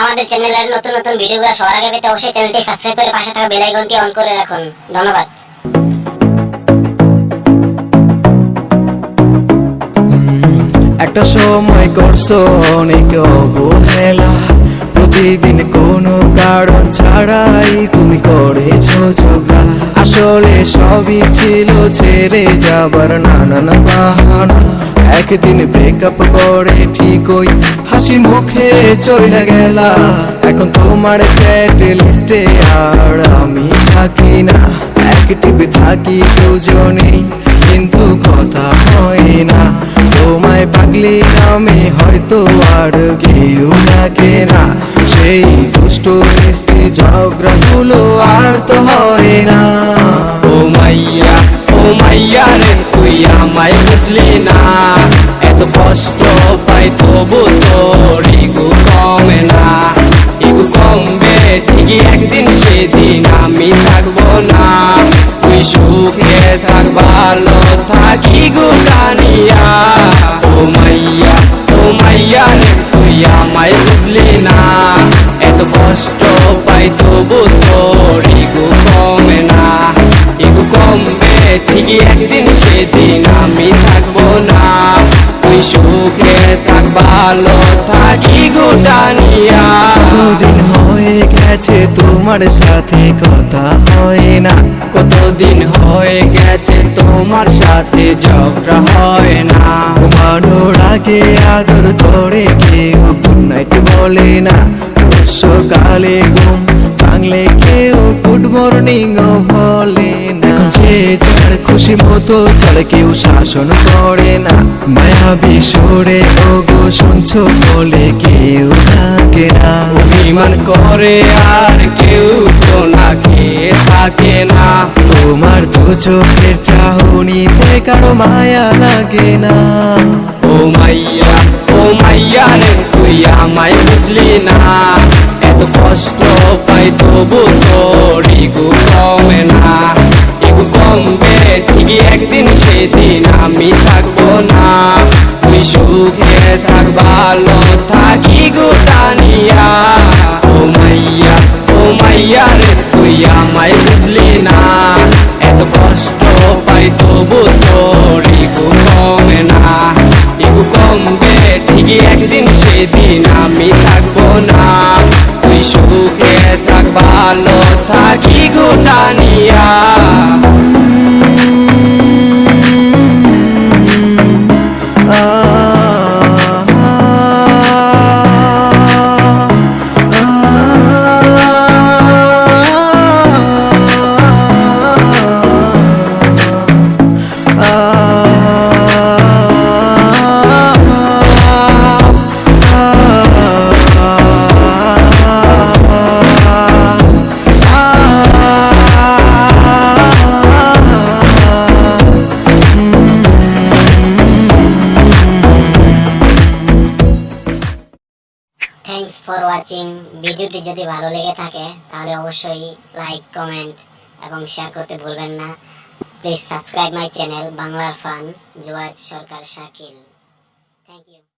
আমাদের চ্যানেলের নতুন নতুন ভিডিওগুলো সবার আগে পেতে অবশ্যই চ্যানেলটি সাবস্ক্রাইব করে পাশে থাকা বেল আইকনটি অন করে রাখুন। ধন্যবাদ। একটা সময় করছো অনেক অবহেলা, প্রতিদিন কোনো কারণ ছাড়াই তুমি করেছো ঝগড়া। আসলে সবই ছিল ছেড়ে যাবার নানান বাহানা। একদিন ব্রেকআপ করে ঠিকই হাসি মুখে চলে গেলা। এখন তোমার চ্যাট লিস্টে আর আমি থাকি না, অ্যাক্টিভ থাকি দুজনেই কিন্তু কথা হয় না। তোমায় পাগলি নামে হয়তো আর কেউ ডাকে না, সেই দুষ্ট মিষ্টি ঝগড়া গুলো আর তো হয় না। ও মাইয়া রে তুই আমায় বুঝলি না, এত কষ্ট পাই তবু তোর ইগো কমে না। ইগো কমবে ঠিকই একদিন, সেদিন আমি থাকবো না। তুই সুখে থাক, ভালো থাকি গো জানিয়া। ও মাইয়া রে তুই আমায় বুঝলি না, এত কষ্ট পাই তবু তোর ইগো কমে না। ইগো কমবে ঠিকই একদিন, সেদিন আমি থাকবো না। তুই সুখে থাক, ভালো থাকি গো জানিয়া। কতদিন হয়ে গেছে তোমার সাথে কথা হয় না, কতদিন হয়ে গেছে তোমার সাথে ঝগড়া হয় না। ঘুমানোর আগে আদর করে কেউ গুড নাইট বলে না, সকালে ঘুম ভাঙলে কেউ গুড মর্নিং বলে না। এখন যে যার খুশি মতো চলে, কেউ শাসন করে না। মায়াবী সুরে ওগো শুনছো বলে কেউ থাকে না। অভিমান করে আর কেউ তো না খেয়ে থাকে না। তোমার দু চোখের চাহনিতে কারো মায়া লাগে না। ও মাইয়া রে তুই আমায় বুঝলি না, এত কষ্ট পাই তবু তোর ইগো কমে না। ইগো কমবে ঠিকই একদিন, সেদিন আমি থাকবো না। তুই সুখে থাক, ভালো থাকি গো জানিয়া। ও মাইয়া রে তুই আমায় বুঝলি না, এত কষ্ট পাই তবু তোর ইগো কমে না। ইগো কমবে ঠিকই একদিন, সেদিন আমি থাকবো না। তুই সুখে থাক, ভালো থাকি গো জানিয়া। Thanks for watching. ভিডিওটি যদি ভালো লেগে থাকে তাহলে অবশ্যই লাইক, কমেন্ট এবং শেয়ার করতে ভুলবেন না। প্লিজ সাবস্ক্রাইব মাই চ্যানেল বাংলার ফান জুয়াজ সরকার শাকিল। Thank you.